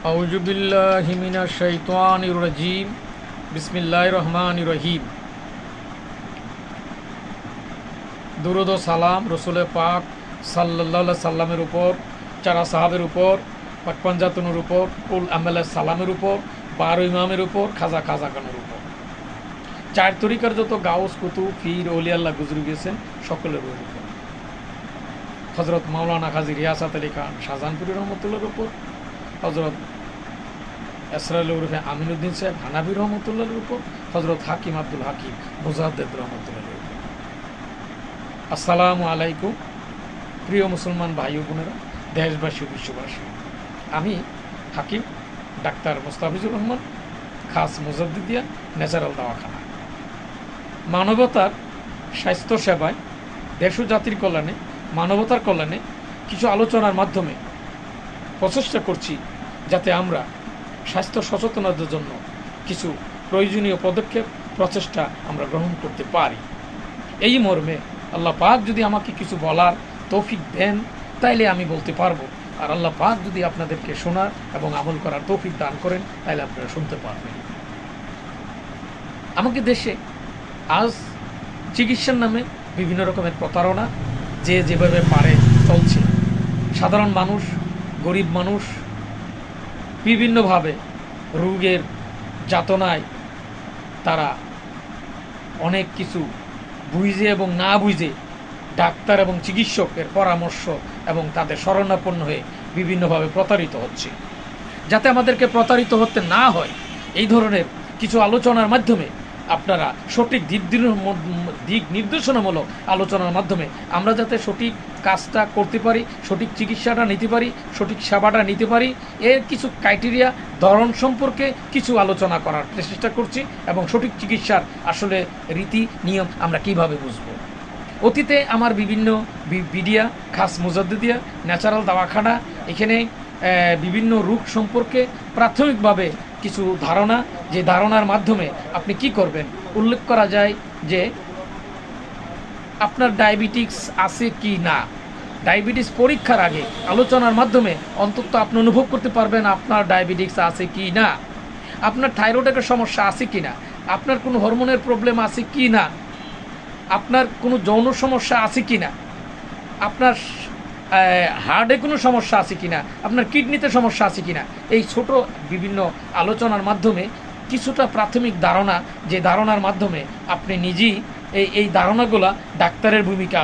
আউযু বিল্লাহি মিনাশ শাইতানির রাজিম। বিসমিল্লাহির রহমানির রহিম। দুরূদ ও সালাম রসুল পাক সাল্লাল্লাহু আলাইহি সাল্লামের উপর, চারা সাহাবের উপর, পাক পাঞ্জাতনের উপর, কুল আমেল সালামের উপর, 12 ইমামের উপর, খাজা খানের উপর, চার তরিকার যত গাউস কুতুব পীর ওলি আল্লাহ গুজরে গেছেন সকলের উপর, হযরত মাওলানা কাজী রিয়াসাত আলী খান শাহজাহানপুরী রহমতুল্লাহর উপর, হযরত এসরাইল উরফে আমিনুদ্দিন সাহেব হানাবি রহমতুল্লাহর উপর, হযরত হাকিম আব্দুল হাকিম মুজাদ্দেদ রহমতুল্লাহর উপর। আসসালামু আলাইকুম প্রিয় মুসলমান ভাই ও বোনেরা, দেশবাসী ও বিশ্ববাসী। আমি হাকিম ডাক্তার মোস্তাফিজুর রহমান, খাস মুজাদ্দিদিয়া ন্যাচারাল দাওয়াখানা। মানবতার স্বাস্থ্য সেবায়, দেশ ও জাতির কল্যাণে, মানবতার কল্যাণে কিছু আলোচনার মাধ্যমে প্রচেষ্টা করছি যাতে আমরা স্বাস্থ্য সচেতনতার জন্য কিছু প্রয়োজনীয় পদক্ষেপ প্রচেষ্টা আমরা গ্রহণ করতে পারি। এই মর্মে আল্লাহ পাক যদি আমাকে কিছু বলার তৌফিক দেন তাইলে আমি বলতে পারবো, আর আল্লাহ পাক যদি আপনাদেরকে শোনার এবং আমল করার তৌফিক দান করেন তাহলে আপনারা শুনতে পারবেন। আমাকে দেশে আজ চিকিৎসার নামে বিভিন্ন রকমের প্রতারণা যে যেভাবে পারে চলছে। সাধারণ মানুষ, গরিব মানুষ বিভিন্নভাবে রোগের যাতনায় তারা অনেক কিছু বুঝে এবং না বুঝে ডাক্তার এবং চিকিৎসকের পরামর্শ এবং তাদের শরণাপন্ন হয়ে বিভিন্নভাবে প্রতারিত হচ্ছে। যাতে আমাদেরকে প্রতারিত হতে না হয় এই ধরনের কিছু আলোচনার মাধ্যমে আপনারা সঠিক দিক নির্দেশনামূলক আলোচনার মাধ্যমে আমরা যাতে সঠিক কাজটা করতে পারি, সঠিক চিকিৎসাটা নিতে পারি, সঠিক সেবাটা নিতে পারি, এর কিছু ক্রাইটেরিয়া ধরন সম্পর্কে কিছু আলোচনা করার চেষ্টা করছি এবং সঠিক চিকিৎসার আসলে রীতি নিয়ম আমরা কিভাবে বুঝবো। অতীতে আমার বিভিন্ন বিডিয়া, খাস মুজাদ্দিদিয়া ন্যাচারাল দাওয়াখানা, এখানে বিভিন্ন রোগ সম্পর্কে প্রাথমিকভাবে কিছু ধারণা, যে ধারণার মাধ্যমে আপনি কি করবেন উল্লেখ করা যায় যে আপনার ডায়াবেটিস আছে কি না, ডায়াবেটিস পরীক্ষার আগে আলোচনার মাধ্যমে অন্তত আপনি অনুভব করতে পারবেন আপনার ডায়াবেটিস আছে কি না, আপনার থাইরয়েডের সমস্যা আছে কি না, আপনার কোনো হরমোনের প্রবলেম আছে কি না, আপনার কোনো যৌন সমস্যা আছে কি না, আপনার হার্টে কোনো সমস্যা আছে কিনা, আপনার কিডনিতে সমস্যা আছে কিনা, এই ছোট বিভিন্ন আলোচনার মাধ্যমে কিছুটা প্রাথমিক ধারণা, যে ধারণার মাধ্যমে আপনি নিজেই এই ধারণাগুলা ডাক্তারের ভূমিকা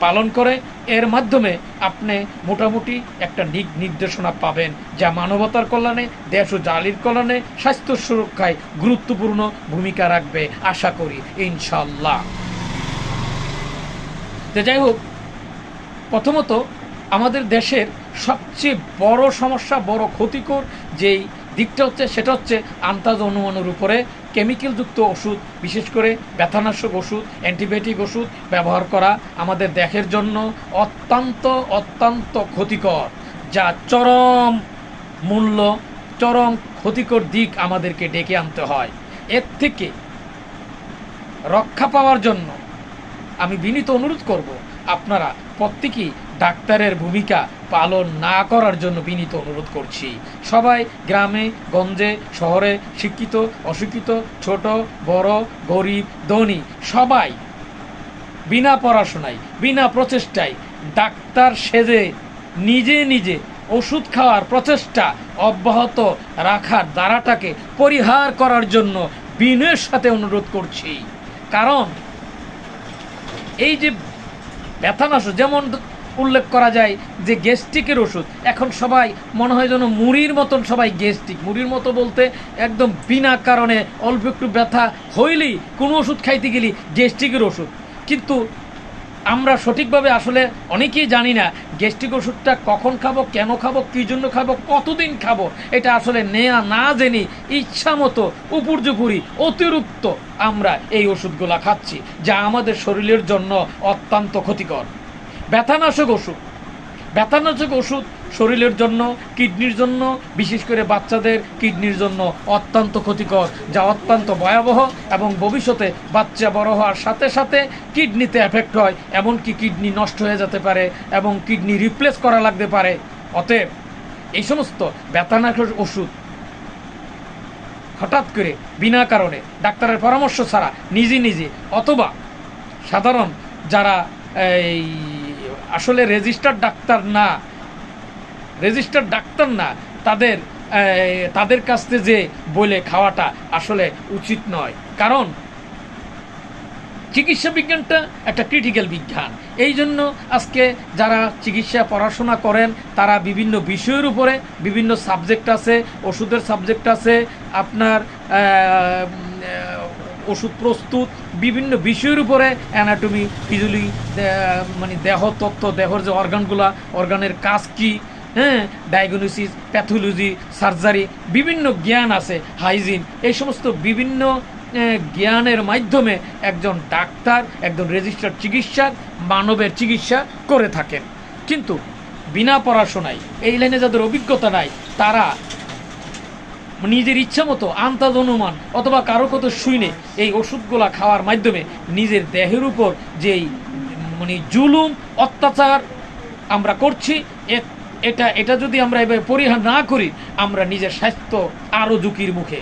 পালন করে, এর মাধ্যমে আপনি মোটামুটি একটা নির্দেশনা পাবেন যা মানবতার কল্যাণে, দেশ ও জাতির কল্যাণে, স্বাস্থ্য সুরক্ষায় গুরুত্বপূর্ণ ভূমিকা রাখবে আশা করি ইনশাআল্লাহ। তো যাই হোক, প্রথমত আমাদের দেশের সবচেয়ে বড় সমস্যা, বড় ক্ষতিকর যেই দিকটা হচ্ছে সেটা হচ্ছে আন্তাজ অনুমানের উপরে কেমিক্যালযুক্ত ওষুধ, বিশেষ করে ব্যথানাশক ওষুধ, অ্যান্টিবায়োটিক ওষুধ ব্যবহার করা আমাদের দেহের জন্য অত্যন্ত ক্ষতিকর, যা চরম মূল্য, চরম ক্ষতিকর দিক আমাদেরকে ডেকে আনতে হয়। এর থেকে রক্ষা পাওয়ার জন্য আমি বিনীত অনুরোধ করব আপনারা প্রত্যেকেই ডাক্তারের ভূমিকা পালন না করার জন্য বিনীত অনুরোধ করছি। সবাই গ্রামে গঞ্জে শহরে, শিক্ষিত অশিক্ষিত, ছোট বড়, গরিব ধনী, সবাই বিনা পড়াশোনায়, বিনা প্রচেষ্টায় ডাক্তার সেজে নিজে ওষুধ খাওয়ার প্রচেষ্টা অব্যাহত রাখার দ্বারাটাকে পরিহার করার জন্য বিনয়ের সাথে অনুরোধ করছি। কারণ এই যে ব্যথানাশক, যেমন উল্লেখ করা যায় যে গ্যাস্ট্রিকের ওষুধ, এখন সবাই মনে হয় যেন মুড়ির মতন সবাই গ্যাস্ট্রিক, মুড়ির মতো বলতে একদম বিনা কারণে অল্প একটু ব্যথা হইলেই কোনো ওষুধ খাইতে গেলি গ্যাস্ট্রিকের ওষুধ। কিন্তু আমরা সঠিকভাবে আসলে অনেকেই জানি না গ্যাস্ট্রিক ওষুধটা কখন খাবো, কেন খাবো, কী জন্য খাবো, কতদিন খাবো, এটা আসলে নেয়া না জেনে ইচ্ছা মতো উপর্যুপরি অতিরিক্ত আমরা এই ওষুধগুলা খাচ্ছি, যা আমাদের শরীরের জন্য অত্যন্ত ক্ষতিকর। ব্যথানাশক ওষুধ শরীরের জন্য, কিডনির জন্য, বিশেষ করে বাচ্চাদের কিডনির জন্য অত্যন্ত ক্ষতিকর, যা অত্যন্ত ভয়াবহ এবং ভবিষ্যতে বাচ্চা বড় হওয়ার সাথে সাথে কিডনিতে এফেক্ট হয়, এমনকি কিডনি নষ্ট হয়ে যেতে পারে এবং কিডনি রিপ্লেস করা লাগতে পারে। অতএব এই সমস্ত ব্যথানাশক ওষুধ হঠাৎ করে বিনা কারণে ডাক্তারের পরামর্শ ছাড়া নিজে নিজে অথবা সাধারণ যারা এই আসলে রেজিস্টার্ড ডাক্তার না তাদের কাছ থেকে যে বলে খাওয়াটা আসলে উচিত নয়। কারণ চিকিৎসা বিজ্ঞানটা একটা ক্রিটিক্যাল বিজ্ঞান। এই জন্য আজকে যারা চিকিৎসা পড়াশোনা করেন তারা বিভিন্ন বিষয়ের উপরে বিভিন্ন সাবজেক্ট আছে, ওষুধের সাবজেক্ট আছে, আপনার ওষুধ প্রস্তুত বিভিন্ন বিষয়ের উপরে অ্যানাটমি, ফিজিওলজি, মানে দেহতত্ত্ব, দেহর যে অর্গানের কাজ কী, হ্যাঁ, ডায়াগনোসিস, প্যাথোলজি, সার্জারি, বিভিন্ন জ্ঞান আছে, হাইজিন, এই সমস্ত বিভিন্ন জ্ঞানের মাধ্যমে একজন ডাক্তার, একজন রেজিস্টার্ড চিকিৎসক মানবের চিকিৎসা করে থাকেন। কিন্তু বিনা পড়াশোনায় এই লাইনে যাদের অভিজ্ঞতা নাই তারা নিজের ইচ্ছা মতো আন্দাজ অনুমান অথবা কারো কথা শুনে এই ওষুধগুলা খাওয়ার মাধ্যমে নিজের দেহের উপর যেই মানে জুলুম অত্যাচার আমরা করছি, এটা যদি আমরা এভাবে পরিহার না করি আমরা নিজের স্বাস্থ্য আরও ঝুঁকির মুখে।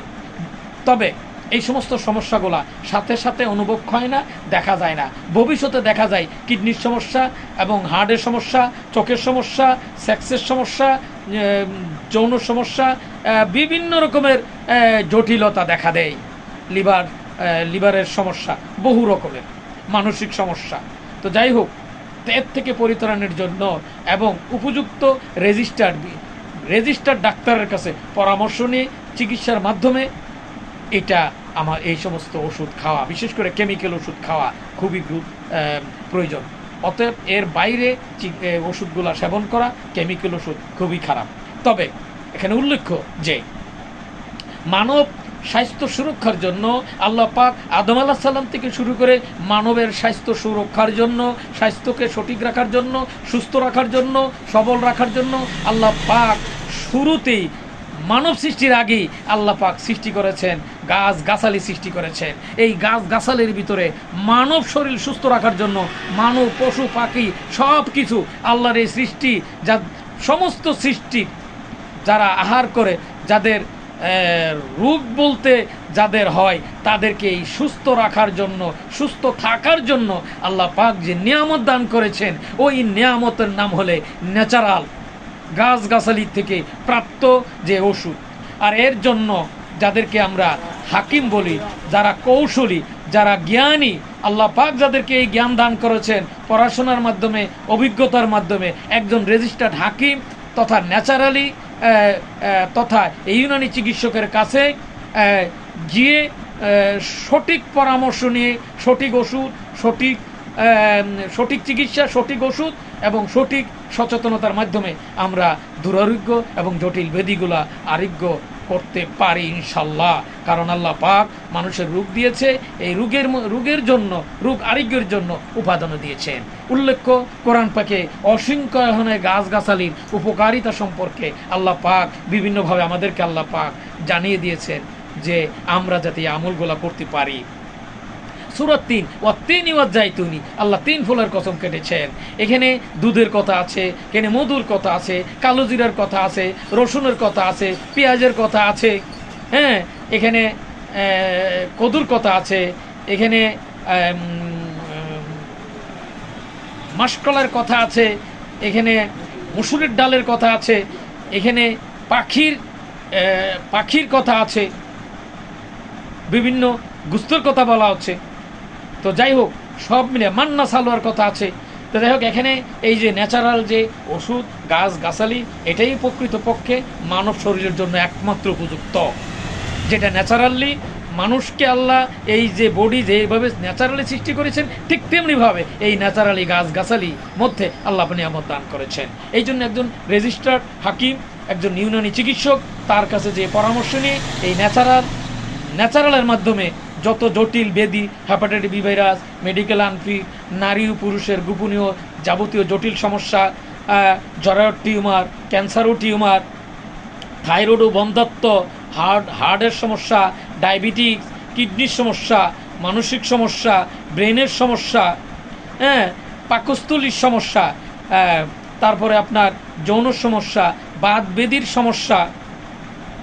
তবে এই সমস্ত সমস্যাগুলা সাথে সাথে অনুভব হয় না, দেখা যায় না। ভবিষ্যতে দেখা যায় কিডনির সমস্যা এবং হার্টের সমস্যা, চোখের সমস্যা, সেক্সের সমস্যা, যৌন সমস্যা, বিভিন্ন রকমের জটিলতা দেখা দেয়, লিভারের সমস্যা, বহু রকমের মানসিক সমস্যা। তো যাই হোক, এর থেকে পরিত্রাণের জন্য এবং উপযুক্ত রেজিস্টার্ড ডাক্তারের কাছে পরামর্শ নিয়ে চিকিৎসার মাধ্যমে এটা আমার এই সমস্ত ওষুধ খাওয়া, বিশেষ করে কেমিক্যাল ওষুধ খাওয়া খুবই প্রয়োজন। অতএব এর বাইরে ওষুধগুলো সেবন করা, কেমিক্যাল ওষুধ খুবই খারাপ। তবে এখানে উল্লেখ্য যে মানব স্বাস্থ্য সুরক্ষার জন্য আল্লাহ পাক আদম আলাইহিস সালাম থেকে শুরু করে মানবের স্বাস্থ্য সুরক্ষার জন্য, স্বাস্থ্যকে সঠিক রাখার জন্য, সুস্থ রাখার জন্য, সবল রাখার জন্য আল্লাহ পাক শুরুতেই মানব সৃষ্টির আগেই আল্লাহ পাক সৃষ্টি করেছেন, গাছগাছালি সৃষ্টি করেছেন। এই গাছগাছালির ভিতরে মানব শরীর সুস্থ রাখার জন্য মানব, পশু, পাখি সব কিছু আল্লাহর এই সৃষ্টি, যা সমস্ত সৃষ্টি যারা আহার করে, যাদের রোগ বলতে যাদের হয় তাদেরকে এই সুস্থ রাখার জন্য, সুস্থ থাকার জন্য আল্লাহ পাক যে নিয়ামত দান করেছেন, ওই নিয়ামতের নাম হলে ন্যাচারাল গাছগাছালি থেকে প্রাপ্ত যে ওষুধ। আর এর জন্য যাদেরকে আমরা হাকিম বলি, যারা কৌশলী, যারা জ্ঞানী, আল্লাহ পাক যাদেরকে এই জ্ঞান দান করেছেন পড়াশোনার মাধ্যমে, অভিজ্ঞতার মাধ্যমে, একজন রেজিস্টার্ড হাকিম তথা ন্যাচারালি তথা এই ইউনানি চিকিৎসকের কাছে গিয়ে সঠিক পরামর্শ নিয়ে সঠিক ওষুধ, সঠিক চিকিৎসা, সঠিক ওষুধ এবং সঠিক সচেতনতার মাধ্যমে আমরা দুরারোগ্য এবং জটিল ব্যাধিগুলা আরোগ্য করতে পারি ইনশাল্লাহ। কারণ আল্লাহ পাক মানুষের রোগ দিয়েছে, এই রোগের জন্য, রোগ আরোগ্যের জন্য উপাদানও দিয়েছেন। উল্লেখ্য কোরআন পাকে অসংখ্য গাছগাছালির উপকারিতা সম্পর্কে আল্লাহ পাক বিভিন্নভাবে আমাদেরকে আল্লাহ পাক জানিয়ে দিয়েছেন যে আমরা যাতে আমলগুলা করতে পারি। সূরা ৩ ওয়াত্তিনি ওয়াজ্জাইতুনি, আল্লাহ ৩ ফুলের কসম কেটেছেন। এখানে দুধের কথা আছে, এখানে মধুর কথা আছে, কালো জিরার কথা আছে, রসুনের কথা আছে, পেঁয়াজের কথা আছে, হ্যাঁ, এখানে কদুর কথা আছে, এখানে মাসকলার কথা আছে, এখানে মুসুরির ডালের কথা আছে, এখানে পাখির কথা আছে, বিভিন্ন গুস্তর কথা বলা হচ্ছে। তো যাই হোক, সব মিলে মান্না সালোয়ার কথা আছে। তো যাই হোক, এখানে এই যে ন্যাচারাল যে ওষুধ, গাছগাছালি, এটাই প্রকৃতপক্ষে মানব শরীরের জন্য একমাত্র উপযুক্ত, যেটা ন্যাচারালি মানুষকে আল্লাহ এই যে বডি যেভাবে ন্যাচারালি সৃষ্টি করেছেন, ঠিক তেমনিভাবে এই ন্যাচারালি গাছগাছালি মধ্যে আল্লাহ নিয়ামত দান করেছেন। এই জন্য একজন রেজিস্টার্ড হাকিম, একজন ইউনানি চিকিৎসক, তার কাছে যে পরামর্শ নিয়ে এই ন্যাচারালের মাধ্যমে যত জটিল ব্যাধি, hepatitis B virus, medical unfit, নারী ও পুরুষের গোপনীয় যাবতীয় জটিল সমস্যা, জরায়ুর টিউমার, ক্যান্সার ও টিউমার, থাইরয়েড ও বন্ধ্যাত্ব, হার্টের সমস্যা, ডায়াবেটিস, কিডনির সমস্যা, মানসিক সমস্যা, ব্রেনের সমস্যা, পাকস্থলীর সমস্যা, তারপরে আপনার যৌন সমস্যা, বাত বেদির সমস্যা,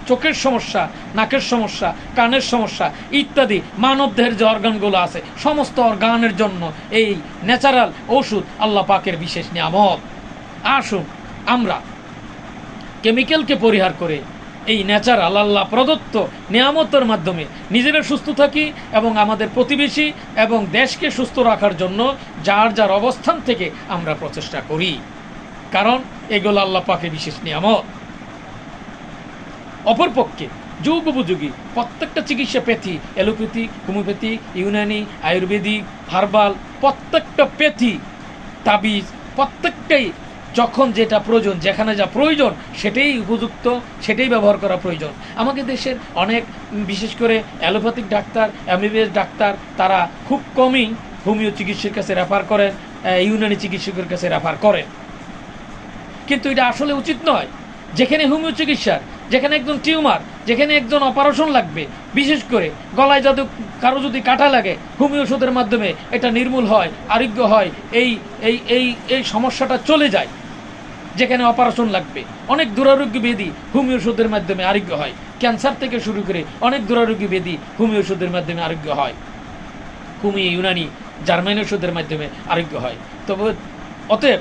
চোখের সমস্যা, নাকের সমস্যা, কানের সমস্যা ইত্যাদি মানব দেহের যে অর্গানগুলো আছে সমস্ত অর্গানের জন্য এই ন্যাচারাল ওষুধ আল্লাহ পাকের বিশেষ নিয়ামত। আসুন আমরা কেমিক্যালকে পরিহার করে এই ন্যাচারাল আল্লাহ প্রদত্ত নিয়ামতের মাধ্যমে নিজেরা সুস্থ থাকি এবং আমাদের প্রতিবেশী এবং দেশকে সুস্থ রাখার জন্য যার যার অবস্থান থেকে আমরা প্রচেষ্টা করি, কারণ এগুলো আল্লাহ পাকের বিশেষ নিয়ামত। অপরপক্ষে যুগ উপযোগী প্রত্যেকটা চিকিৎসা pathy, allopathy, homeopathy, Unani, Ayurvedic, herbal, প্রত্যেকটা প্যাথি, তাবিজ, প্রত্যেকটাই যখন যেটা প্রয়োজন, যেখানে যা প্রয়োজন সেটাই উপযুক্ত, সেটাই ব্যবহার করা প্রয়োজন। আমাদের দেশের অনেক বিশেষ করে অ্যালোপ্যাথিক ডাক্তার, এমবিবিএস ডাক্তার তারা খুব কমই হোমিও চিকিৎসকের কাছে রেফার করেন, ইউনানি চিকিৎসকের কাছে রেফার করেন, কিন্তু এটা আসলে উচিত নয়। যেখানে হোমিও চিকিৎসার, যেখানে একজন টিউমার, যেখানে একজন অপারেশন লাগবে, বিশেষ করে গলায় যদি কারো যদি কাটা লাগে, হোমিও ওষুধের মাধ্যমে এটা নির্মূল হয়, আরোগ্য হয়, এই এই এই এই সমস্যাটা চলে যায়। যেখানে অপারেশন লাগবে, অনেক দুরারোগ্য ব্যাধি হোমিও ওষুধের মাধ্যমে আরোগ্য হয়। ক্যান্সার থেকে শুরু করে অনেক দুরারোগ্য ব্যাধি হোমিও ওষুধের মাধ্যমে আরোগ্য হয়, হোমিও, ইউনানি, জার্মানি ওষুধের মাধ্যমে আরোগ্য হয়। তবে অতএব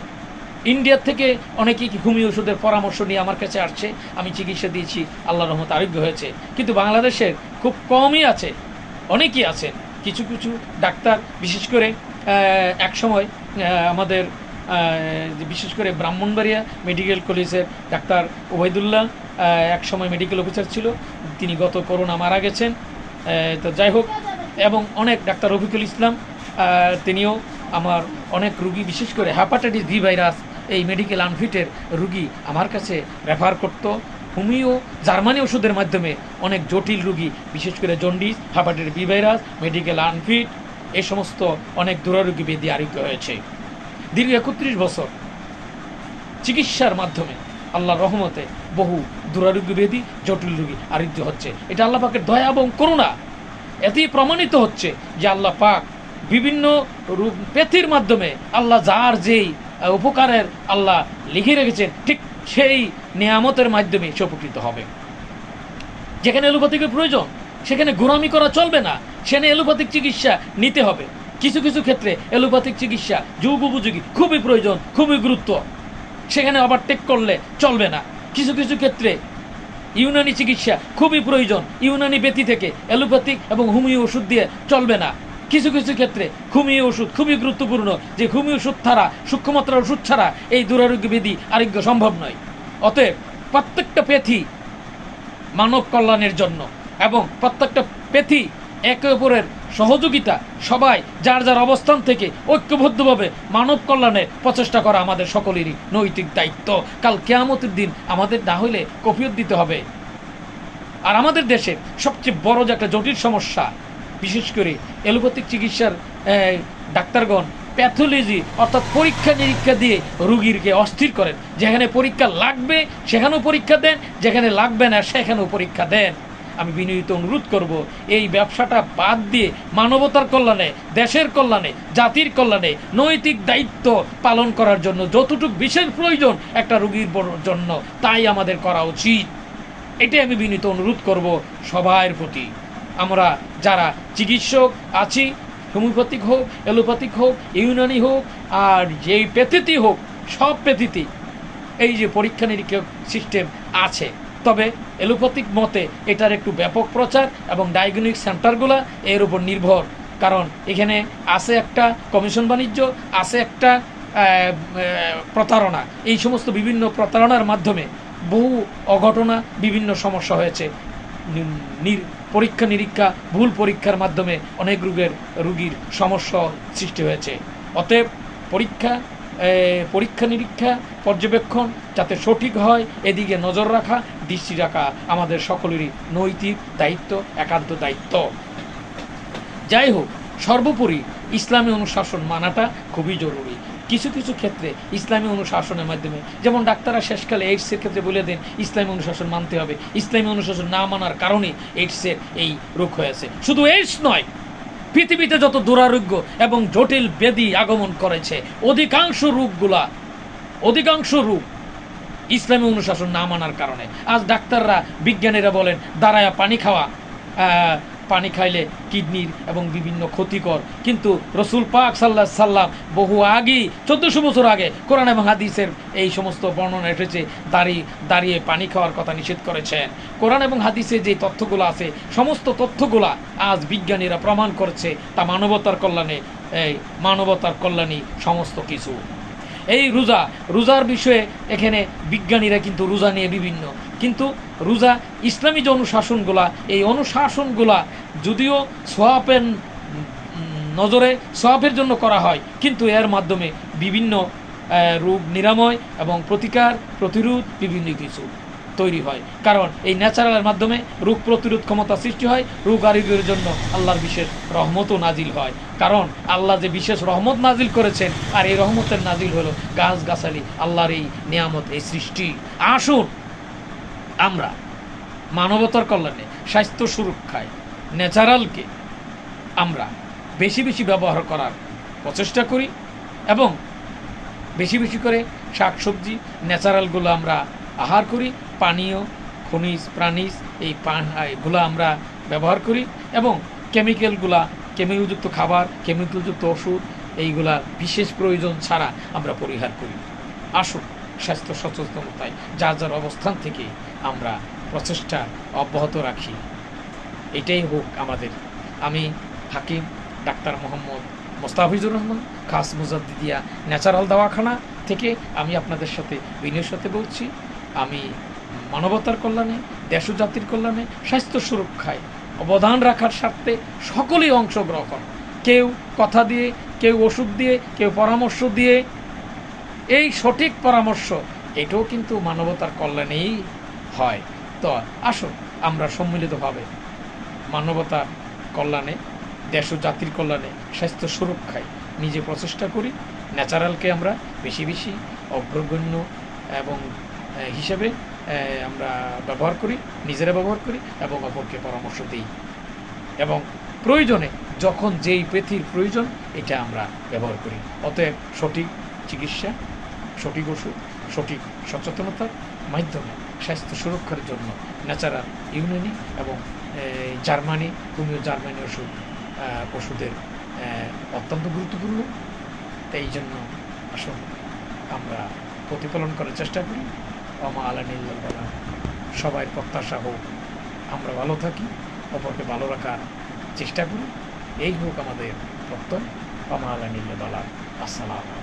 ইন্ডিয়ার থেকে অনেকেই হোমিও ওষুধের পরামর্শ নিয়ে আমার কাছে আসছে, আমি চিকিৎসা দিয়েছি, আল্লাহর রহমতে আরোগ্য হয়েছে। কিন্তু বাংলাদেশের খুব কমই আছে, অনেকেই আছেন কিছু কিছু ডাক্তার, বিশেষ করে এক সময় আমাদের বিশেষ করে ব্রাহ্মণবাড়িয়া মেডিকেল কলেজের ডাক্তার ওবায়দুল্লাহ এক সময় মেডিকেল অফিসার ছিল, তিনি গত করোনা মারা গেছেন। তো যাই হোক, এবং অনেক ডাক্তার রফিকুল ইসলাম, তিনিও আমার অনেক রুগী, বিশেষ করে হেপাটাইটিস বি ভাইরাস, এই মেডিকেল আনফিটের রুগী আমার কাছে রেফার করতো। হোমিও, জার্মানি ওষুধের মাধ্যমে অনেক জটিল রুগী, বিশেষ করে jaundice, hepatitis B virus, medical unfit, এই সমস্ত অনেক দুরারোগ্য ব্যাধি আরোগ্য হয়েছে। দীর্ঘ 31 বছর চিকিৎসার মাধ্যমে আল্লাহর রহমতে বহু দুরারোগ্য ব্যাধি, জটিল রোগী আরোগ্য হচ্ছে। এটা আল্লাহ পাকের দয়া এবং করুণা। এতেই প্রমাণিত হচ্ছে যে আল্লাহ পাক বিভিন্ন প্যাথির মাধ্যমে আল্লাহ যার যেই উপকারের আল্লাহ লিখে রেখেছেন, ঠিক সেই নিয়ামতের মাধ্যমে সে উপকৃত হবে। যেখানে অ্যালোপ্যাথিকের প্রয়োজন সেখানে গোড়ামি করা চলবে না, সেখানে অ্যালোপ্যাথিক চিকিৎসা নিতে হবে। কিছু কিছু ক্ষেত্রে অ্যালোপ্যাথিক চিকিৎসা যুগ উপযোগী, খুবই প্রয়োজন, খুবই গুরুত্ব, সেখানে ওভারটেক করলে চলবে না। কিছু কিছু ক্ষেত্রে ইউনানি চিকিৎসা খুবই প্রয়োজন, ইউনানি ব্যতি থেকে অ্যালোপ্যাথিক এবং হোমিও ওষুধ দিয়ে চলবে না। কিছু কিছু ক্ষেত্রে হোমিও ওষুধ খুবই গুরুত্বপূর্ণ, যে হোমিও ওষুধ ছাড়া, সূক্ষ্মমাত্রার ওষুধ ছাড়া এই দুরারোগ্য ব্যাধি আরোগ্য সম্ভব নয়। অতএব প্রত্যেকটা প্যাথি মানব কল্যাণের জন্য, এবং প্রত্যেকটা প্যাথি একে অপরের সহযোগিতা, সবাই যার যার অবস্থান থেকে ঐক্যবদ্ধভাবে মানব কল্যাণে প্রচেষ্টা করা আমাদের সকলেরই নৈতিক দায়িত্ব। কাল কিয়ামতের দিন আমাদের না হইলে কফিয়ত দিতে হবে। আর আমাদের দেশের সবচেয়ে বড় যে একটা জটিল সমস্যা, বিশেষ করে অ্যালোপ্যাথিক চিকিৎসার ডাক্তারগণ প্যাথোলজি অর্থাৎ পরীক্ষা নিরীক্ষা দিয়ে রুগীরকে অস্থির করেন। যেখানে পরীক্ষা লাগবে সেখানেও পরীক্ষা দেন, যেখানে লাগবে না সেখানেও পরীক্ষা দেন। আমি বিনীত অনুরোধ করব, এই ব্যবসাটা বাদ দিয়ে মানবতার কল্যাণে, দেশের কল্যাণে, জাতির কল্যাণে নৈতিক দায়িত্ব পালন করার জন্য যতটুকু বিশেষ প্রয়োজন একটা রুগীর জন্য, তাই আমাদের করা উচিত। এটাই আমি বিনীত অনুরোধ করব সবার প্রতি। আমরা যারা চিকিৎসক আছি, হোমিওপ্যাথিক হোক, অ্যালোপ্যাথিক হোক, ইউনানি হোক, আর যেই প্যাথিতি হোক, সব প্যাথিতি এই যে পরীক্ষা নিরীক্ষা সিস্টেম আছে। তবে অ্যালোপ্যাথিক মতে এটার একটু ব্যাপক প্রচার এবং ডায়াগনস্টিক সেন্টারগুলো এর উপর নির্ভর, কারণ এখানে আছে একটা কমিশন বাণিজ্য, আছে একটা প্রতারণা। এই সমস্ত বিভিন্ন প্রতারণার মাধ্যমে বহু অঘটনা, বিভিন্ন সমস্যা হয়েছে। পরীক্ষা নিরীক্ষা, ভুল পরীক্ষার মাধ্যমে অনেক রুগীর সমস্যা সৃষ্টি হয়েছে। অতএব পরীক্ষা নিরীক্ষা, পর্যবেক্ষণ যাতে সঠিক হয়, এদিকে নজর রাখা, দৃষ্টি রাখা আমাদের সকলেরই নৈতিক দায়িত্ব, একান্ত দায়িত্ব। যাই হোক, সর্বোপরি ইসলামী অনুশাসন মানাটা খুবই জরুরি। কিছু কিছু ক্ষেত্রে ইসলামী অনুশাসনের মাধ্যমে, যেমন ডাক্তাররা শেষকালে এইডসের ক্ষেত্রে বলে দেন ইসলামী অনুশাসন মানতে হবে, ইসলামী অনুশাসন না মানার কারণে এইডসের এই রোগ হয়েছে। শুধু এইডস নয়, পৃথিবীতে যত দুরারোগ্য এবং জটিল ব্যাধি আগমন করেছে, অধিকাংশ রোগগুলা অধিকাংশ রোগ ইসলামী অনুশাসন না মানার কারণে। আজ ডাক্তাররা, বিজ্ঞানীরা বলেন দাঁড়ায়া পানি খাওয়া, পানি খাইলে কিডনির এবং বিভিন্ন ক্ষতিকর, কিন্তু রসুল পাক সাল্লাল্লাহু আলাইহি সাল্লাম বহু আগেই 1400 বছর আগে কোরআন এবং হাদিসের এই সমস্ত বর্ণনা এসেছে দাঁড়িয়ে পানি খাওয়ার কথা নিষেধ করেছেন। কোরআন এবং হাদিসে যে তথ্যগুলো আছে সমস্ত তথ্যগুলা আজ বিজ্ঞানীরা প্রমাণ করছে তা মানবতার কল্যাণী সমস্ত কিছু। এই রোজার বিষয়ে এখানে বিজ্ঞানীরা কিন্তু রোজা নিয়ে বিভিন্ন, কিন্তু রোজা ইসলামী যে অনুশাসনগুলা, এই অনুশাসনগুলা যদিও সওয়াবের নজরে সওয়াবের জন্য করা হয়, কিন্তু এর মাধ্যমে বিভিন্ন রোগ নিরাময় এবং প্রতিরোধ বিভিন্ন কিছু তৈরি হয়। কারণ এই ন্যাচারালের মাধ্যমে রোগ প্রতিরোধ ক্ষমতা সৃষ্টি হয়, রোগ আরোগ্যের জন্য আল্লাহর বিশেষ রহমতও নাজিল হয়। কারণ আল্লাহ যে বিশেষ রহমত নাজিল করেছেন, আর এই রহমতের নাজিল হলো গাছগাছালি, আল্লাহর এই নিয়ামত, এই সৃষ্টি। আসুন আমরা মানবতার কল্যাণে, স্বাস্থ্য সুরক্ষায় ন্যাচারালকে আমরা বেশি বেশি ব্যবহার করার প্রচেষ্টা করি এবং বেশি বেশি করে শাকসবজি ন্যাচারালগুলো আমরা আহার করি, পানীয় খনিজ প্রাণীজ এইগুলো আমরা ব্যবহার করি এবং কেমিক্যালযুক্ত খাবার, কেমিক্যালযুক্ত ওষুধ এইগুলা বিশেষ প্রয়োজন ছাড়া আমরা পরিহার করি। আসুন স্বাস্থ্য সচেতনতায় যার অবস্থান থেকে আমরা প্রচেষ্টা অব্যাহত রাখি। এটাই হোক আমাদের। আমি হাকিম ডাক্তার মোহাম্মদ মোস্তাফিজুর রহমান, খাস মুজাদ্দিদিয়া ন্যাচারাল দওয়াখানা থেকে আমি আপনাদের সাথে বিনয়ের সাথে বলছি। আমি মানবতার কল্যাণে, দেশ ও জাতির কল্যাণে, স্বাস্থ্য সুরক্ষায় অবদান রাখার স্বার্থে সকলেই অংশগ্রহণ, কেউ কথা দিয়ে, কেউ ওষুধ দিয়ে, কেউ পরামর্শ দিয়ে। এই সঠিক পরামর্শ এটাও কিন্তু মানবতার কল্যাণেই হয়। তো আসুন আমরা সম্মিলিতভাবে মানবতার কল্যাণে, দেশ ও জাতির কল্যাণে, স্বাস্থ্য সুরক্ষায় নিজে প্রচেষ্টা করি। ন্যাচারালকে আমরা বেশি বেশি অগ্রগণ্য এবং হিসেবে আমরা ব্যবহার করি, নিজেরা ব্যবহার করি এবং অপরকে পরামর্শ দিই, এবং প্রয়োজনে যখন যেই পৃথিবীর প্রয়োজন এটা আমরা ব্যবহার করি। অতএব সঠিক চিকিৎসা, সঠিক ওষুধ, সঠিক সচেতনতার মাধ্যমে স্বাস্থ্য সুরক্ষার জন্য ন্যাচারাল ইউনানি এবং জার্মানি ওষুধের অত্যন্ত গুরুত্বপূর্ণ। তাই এই জন্য আসুন আমরা প্রতিপালন করার চেষ্টা করি। ওমা আলানা ইল্লাল বালাগ। সবাই প্রত্যাশা হোক আমরা ভালো থাকি, অপরকে ভালো রাখার চেষ্টা করি। এই হোক আমাদের প্রত্যয়। ওমা আলানা ইল্লাল বালাগ। আসসালামু আলাইকুম।